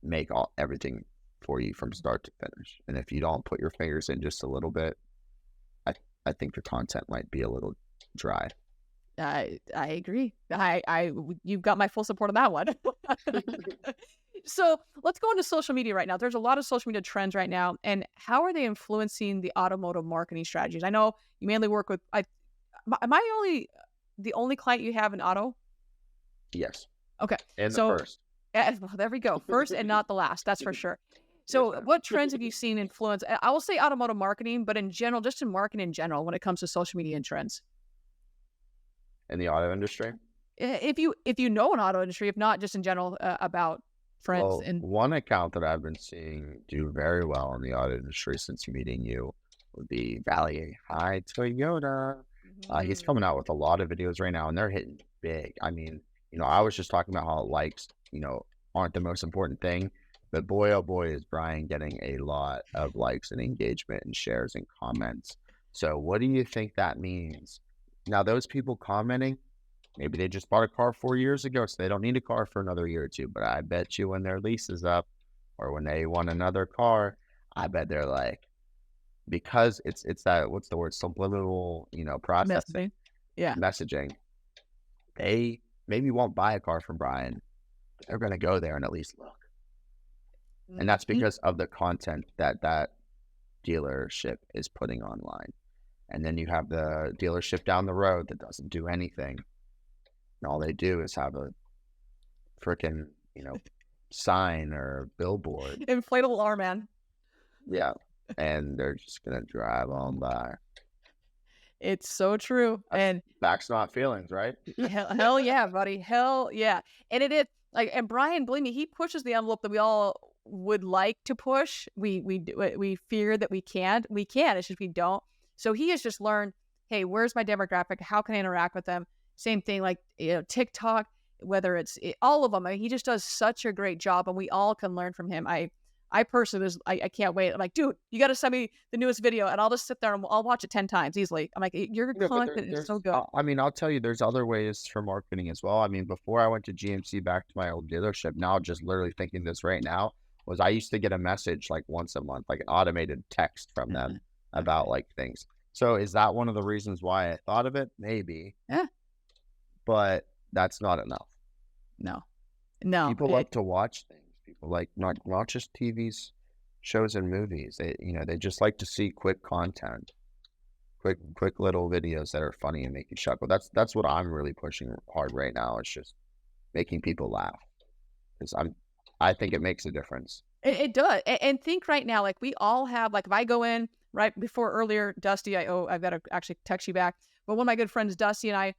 make everything for you from start to finish. And if you don't put your fingers in just a little bit, I think your content might be a little dry. I agree. You've got my full support on that one. So let's go into social media right now. There's a lot of social media trends right now, and how are they influencing the automotive marketing strategies? I know you mainly work with. Am I the only client you have in auto? Yes. Okay. And the So first. well, there we go. First and not the last. That's for sure. Yes, So ma'am. what trends have you seen influence? I will say automotive marketing, but in general, just in marketing in general, when it comes to social media and trends. In the auto industry? If you know an auto industry, if not just in general about friends Well, and one account that I've been seeing do very well in the auto industry since meeting you would be Valley High Toyota. He's Mhm. coming out with a lot of videos right now, and they're hitting big. I mean, I was just talking about how likes, aren't the most important thing, but boy, oh boy, is Brian getting a lot of likes and engagement and shares and comments. So, what do you think that means? Now, those people commenting, maybe they just bought a car 4 years ago, so they don't need a car for another year or two. But I bet you when their lease is up or when they want another car, I bet they're like, because it's that, what's the word, subliminal, processing, messaging. Yeah. messaging. They maybe won't buy a car from Brian, but they're gonna go there and at least look. And that's Mhm. because of the content that dealership is putting online. And then you have the dealership down the road that doesn't do anything. And all they do is have a freaking, sign or billboard. Inflatable arm man. Yeah. And they're just gonna drive on by. It's so true. That's And facts, not feelings, right? hell yeah, buddy. Hell yeah. And it is like, and Brian, believe me, he pushes the envelope that we all would like to push. We fear that we can't. We can. It's just we don't. So he has just learned, hey, where's my demographic? How can I interact with them? Same thing like TikTok, whether it's all of them. I mean, he just does such a great job, and we all can learn from him. I personally I can't wait. I'm like, dude, you got to send me the newest video, and I'll just sit there and I'll watch it 10 times easily. I'm like, your Yeah, but content is so there's, good. I mean, I'll tell you, there's other ways for marketing as well. I mean, before I went to GMC back to my old dealership, now just literally thinking this right now was I used to get a message like once a month, like an automated text from them about like things. So is that one of the reasons why I thought of it? Maybe, Yeah. but that's not enough. No. No. People like to watch things. People like not just TVs, shows and movies. They just like to see quick content, quick little videos that are funny and make you chuckle. That's what I'm really pushing hard right now. It's just making people laugh because I think it makes a difference. It does. And think right now, like we all have, like if I go in right before earlier, Dusty, I've got to actually text you back. But one of my good friends, Dusty, and I,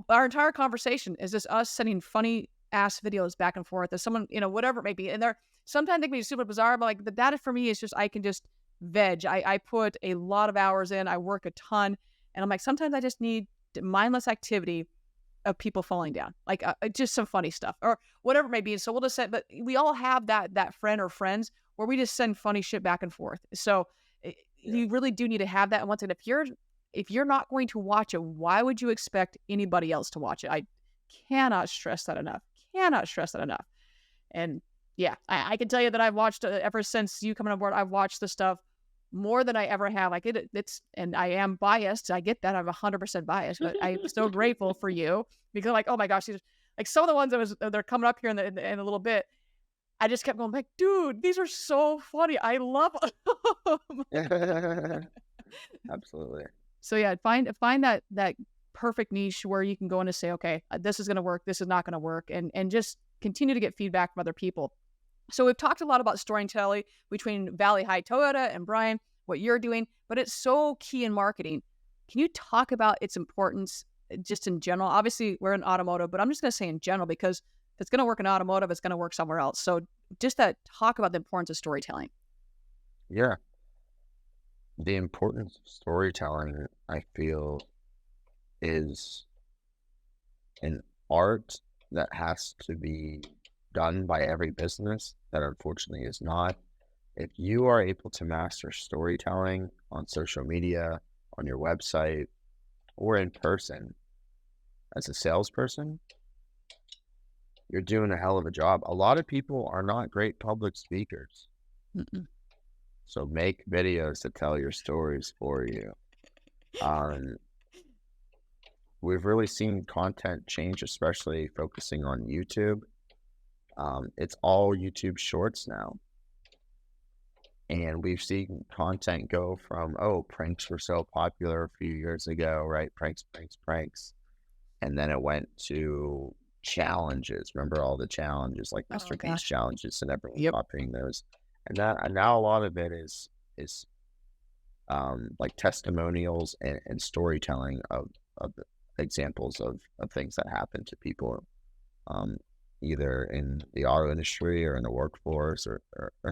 our entire conversation is just us sending funny ass videos back and forth. As someone, whatever it may be, and they're sometimes they can be super bizarre, but like the data for me is just I can just veg. I put a lot of hours in. I work a ton, and I'm like sometimes I just need mindless activity of people falling down, like just some funny stuff or whatever it may be. And so we'll just send, but we all have that friend or friends where we just send funny shit back and forth. So Yeah. you really do need to have that. And once again, if you're not going to watch it, why would you expect anybody else to watch it? I cannot stress that enough. Cannot stress that enough. And yeah, I can tell you that I've watched ever since you coming on board. I've watched the stuff more than I ever have. Like it's, and I am biased. I get that I'm 100% biased, but I'm so grateful for you because like, oh my gosh, like some of the ones they're coming up here in a little bit. I just kept going like, dude, these are so funny. I love them. Absolutely. So yeah, find that perfect niche where you can go in and say, okay, this is going to work. This is not going to work. And just continue to get feedback from other people. So we've talked a lot about storytelling between Valley High Toyota and Brian, what you're doing, but it's so key in marketing. Can you talk about its importance just in general? Obviously, we're in automotive, but I'm just going to say in general because if it's going to work in automotive, it's going to work somewhere else. So just that talk about the importance of storytelling. Yeah. The importance of storytelling, I feel, is an art that has to be done by every business that unfortunately is not. If you are able to master storytelling on social media, on your website, or in person as a salesperson, you're doing a hell of a job. A lot of people are not great public speakers. Mm-mm. So make videos to tell your stories for you. We've really seen content change, especially focusing on YouTube. It's all YouTube shorts now. And we've seen content go from, pranks were so popular a few years ago, right? Pranks. And then it went to challenges. Remember all the challenges, like Oh Mr. Beast gosh. challenges, and everyone Yep. copying those. And now a lot of it is like testimonials and storytelling of examples of things that happen to people, um, either in the auto industry or in the workforce or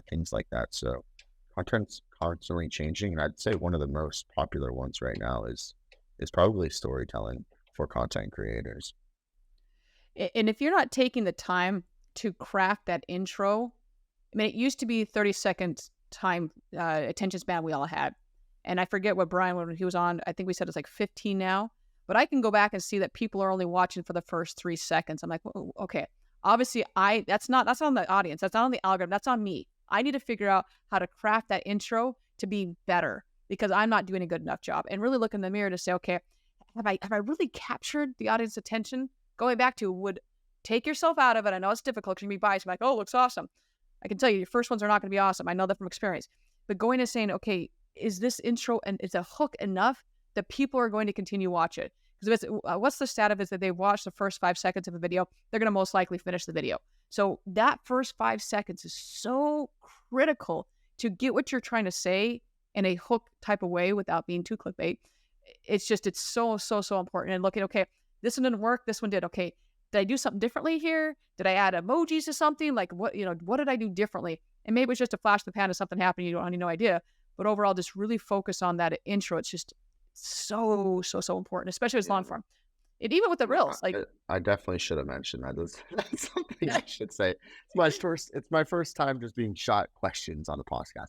things like that. So content's constantly changing, and I'd say one of the most popular ones right now is probably storytelling for content creators. And if you're not taking the time to craft that intro, I mean, it used to be 30 seconds time attention span we all had. And I forget what Brian, when he was on, I think we said it's like 15 now. But I can go back and see that people are only watching for the first 3 seconds. I'm like, "Whoa, okay, obviously that's on the audience. That's not on the algorithm. That's on me. I need to figure out how to craft that intro to be better because I'm not doing a good enough job. And really look in the mirror to say, okay, have I really captured the audience attention? Going back to would take yourself out of it. I know it's difficult because you can be biased. I'm like, oh, it looks awesome. I can tell you, your first ones are not going to be awesome. I know that from experience. But going and saying, okay, is this intro and is a hook enough that people are going to continue watch it? Because what's the stat of it that they watch the first 5 seconds of a video, they're going to most likely finish the video. So that first 5 seconds is so critical to get what you're trying to say in a hook type of way without being too clickbait. It's so important. And looking, okay, this one didn't work. This one did. Okay, did I do something differently here? Did I add emojis to something? Like what did I do differently? And maybe it's just a flash in the pan of something happened. You don't have no idea. But overall, just really focus on that intro. It's just so important, especially with long form. And even with the reels, like I definitely should have mentioned that. That's something I should say. It's my first time just being shot questions on the podcast.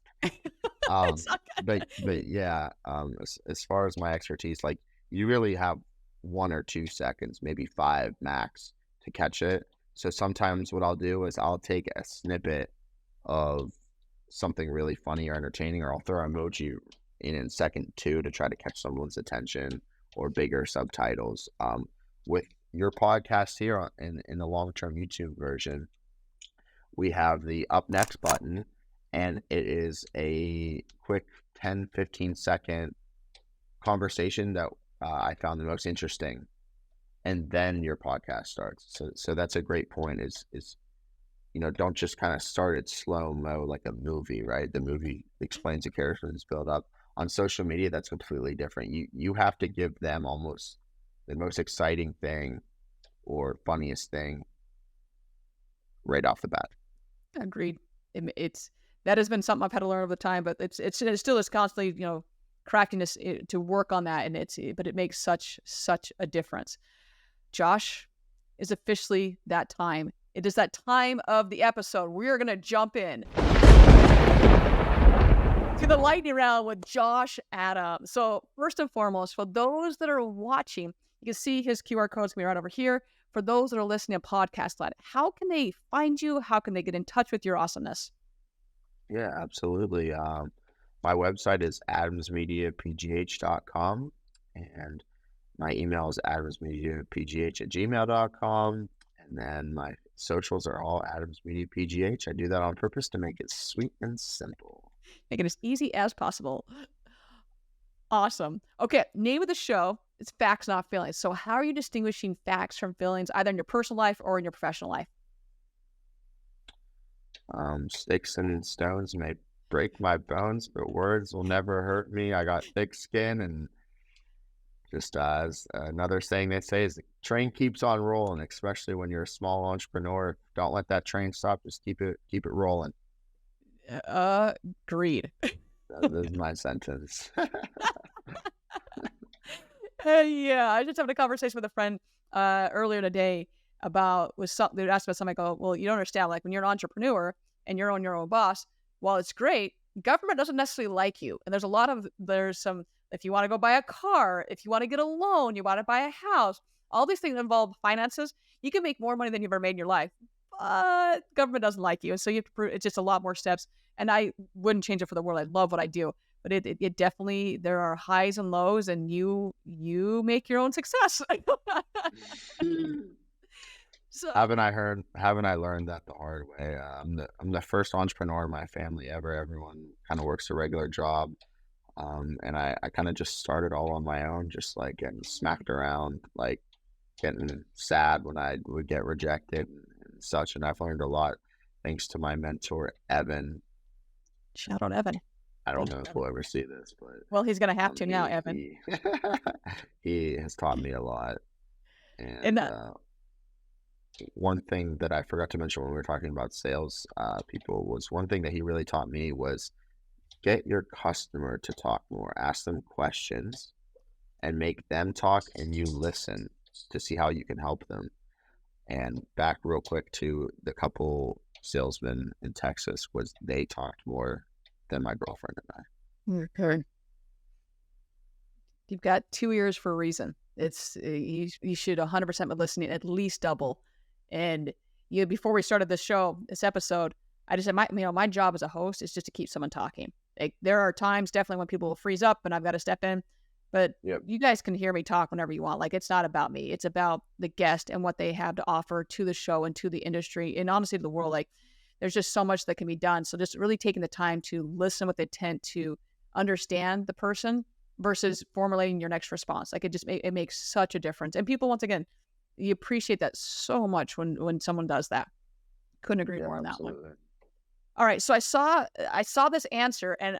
But yeah, as far as my expertise, like you really have 1 or 2 seconds, maybe 5 max to catch it. So sometimes what I'll do is I'll take a snippet of something really funny or entertaining, or I'll throw an emoji in second 2 to try to catch someone's attention, or bigger subtitles. With your podcast here in the long-term YouTube version, we have the up next button, and it is a quick 10-15 second conversation that I found the most interesting, and then your podcast starts. So that's a great point, is don't just kind of start it slow-mo like a movie, right? The movie explains the characters, build up. On social media, that's completely different. You have to give them almost the most exciting thing or funniest thing right off the bat. Agreed. It's that has been something I've had to learn over time, but it still is constantly crafting this to work on that, and but it makes such a difference. Josh, is officially that time. It is that time of the episode. We are going to jump in to the lightning round with Josh Adams. So first and foremost, for those that are watching, you can see his QR code's going to be right over here. For those that are listening to podcast land, how can they find you? How can they get in touch with your awesomeness? Yeah, absolutely. My website is adamsmediapgh.com, and my email is adamsmediapgh@gmail.com, and then my socials are all adamsmediapgh. I do that on purpose to make it sweet and simple. Make it as easy as possible. Awesome. Okay, name of the show is Facts Not Feelings. So how are you distinguishing facts from feelings, either in your personal life or in your professional life? Sticks and stones may break my bones, but words will never hurt me. I got thick skin, and just as another saying they say is the train keeps on rolling, especially when you're a small entrepreneur. Don't let that train stop. Just keep it rolling. Agreed. That is my sentence. Yeah, I just having a conversation with a friend earlier today about they asked about something. I go, well, you don't understand. Like when you're an entrepreneur and you're on your own boss, while it's great, government doesn't necessarily like you. And there's some, if you want to go buy a car, if you want to get a loan, you want to buy a house, all these things involve finances. You can make more money than you've ever made in your life, but government doesn't like you. And so you have to prove it's just a lot more steps. And I wouldn't change it for the world. I love what I do. But it definitely, there are highs and lows, and you make your own success. So Haven't I learned that the hard way? I'm the first entrepreneur in my family ever. Everyone kind of works a regular job, and I kind of just started all on my own, just like getting smacked around, like getting sad when I would get rejected and such. And I've learned a lot thanks to my mentor, Evan. Shout out Evan. I don't know if we'll ever see this, but Well, he's gonna have to now, Evan. He has taught me a lot. And And one thing that I forgot to mention when we were talking about sales people was one thing that he really taught me was get your customer to talk more. Ask them questions and make them talk, and you listen to see how you can help them. And back real quick to the couple salesmen in Texas was they talked more than my girlfriend and I. Okay. You've got 2 years for a reason. It's you should 100% be listening, at least double. And before we started this episode, I just said my job as a host is just to keep someone talking. Like, there are times definitely when people will freeze up and I've got to step in, but Yep. you guys can hear me talk whenever you want. Like, it's not about me. It's about the guest and what they have to offer to the show and to the industry and honestly to the world. Like, there's just so much that can be done. So just really taking the time to listen with intent to understand the person versus formulating your next response. Like, it makes such a difference. And people, once again, you appreciate that so much when someone does that. Couldn't agree more on that one. Absolutely. All right. So I saw this answer, and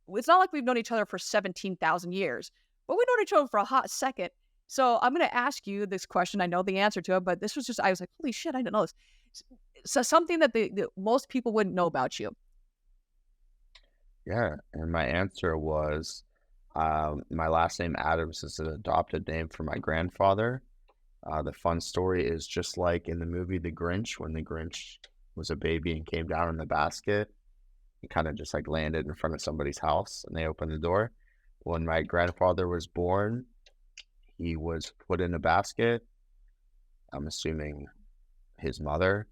it's not like we've known each other for 17,000 years, but we've known each other for a hot second. So I'm going to ask you this question. I know the answer to it, but this was just, I was like, holy shit, I didn't know this. So something that the most people wouldn't know about you. Yeah. And my answer was my last name Adams is an adopted name for my grandfather. The fun story is just like in the movie The Grinch, when the Grinch was a baby and came down in the basket, he kind of just like landed in front of somebody's house and they opened the door. When my grandfather was born, he was put in a basket, I'm assuming his mother,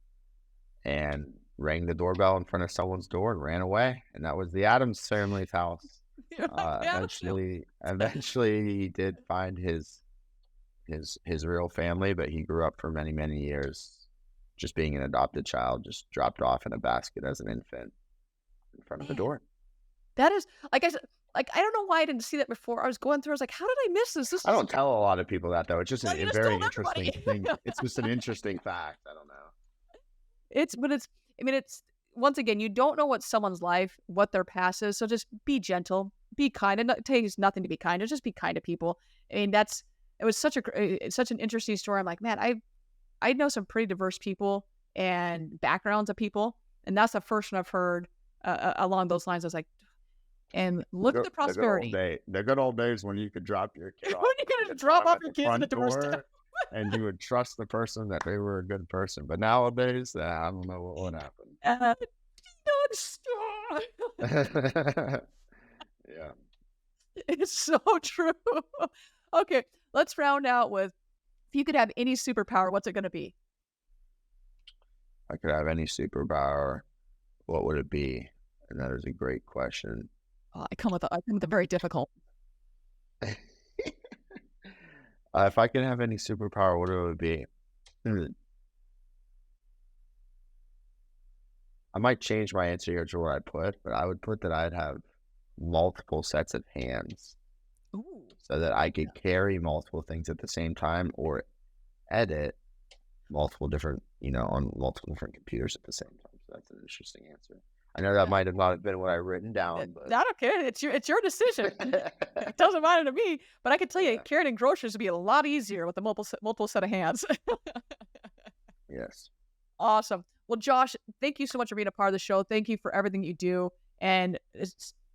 and rang the doorbell in front of someone's door and ran away. And that was the Adams family's house. Eventually he did find his real family, but he grew up for many, many years just being an adopted child, just dropped off in a basket as an infant in front of the door. That is, like I said, like, I don't know why I didn't see that before. I was going through, I was like, how did I miss this? I don't tell a lot of people that, though. It's just No, a you just very told interesting everybody. thing. It's just an interesting fact. I don't know. It's once again, you don't know what someone's life, what their past is. So just be gentle, be kind. And it takes nothing to be kind. Just be kind to people. I mean, it was such an interesting story. I'm like, man, I know some pretty diverse people and backgrounds of people. And that's the first one I've heard along those lines. I was like, and look at the prosperity. The good old days when you could drop your kid off. When you could drop off your kids at the doorstep. And you would trust the person that they were a good person. But nowadays, I don't know what would happen. Yeah. It's so true. Okay, let's round out with, if you could have any superpower, what's it going to be? I could have any superpower, what would it be? And that is a great question. I come with a very difficult. If I could have any superpower, what would it be? I might change my answer here to what I put, but I would put that I'd have multiple sets of hands. Ooh. So that I could carry multiple things at the same time or edit multiple different, on multiple different computers at the same time. So that's an interesting answer. I know that might have not been what I written down, but I don't care. It's your decision. It doesn't matter to me. But I can tell you, carrying groceries would be a lot easier with the multiple set of hands. Yes. Awesome. Well, Josh, thank you so much for being a part of the show. Thank you for everything you do, and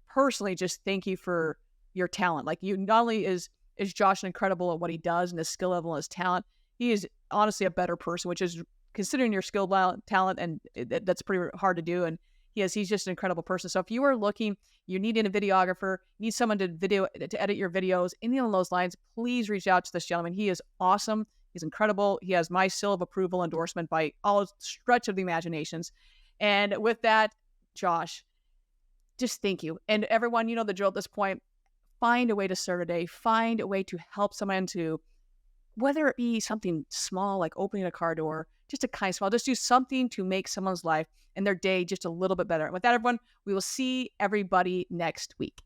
personally, just thank you for your talent. Like, you, not only is Josh incredible at what he does and his skill level and his talent, he is honestly a better person, which is, considering your skill talent, and that's pretty hard to do. And he's just an incredible person. So if you are looking, you're needing a videographer, need someone to edit your videos, any of those lines, please reach out to this gentleman. He is awesome. He's incredible. He has my seal of approval endorsement by all stretch of the imaginations. And with that, Josh, just thank you. And everyone, you know the drill at this point. Find a way to start a day. Find a way to help someone, to, whether it be something small like opening a car door, just a kind smile, just do something to make someone's life and their day just a little bit better. And with that, everyone, we will see everybody next week.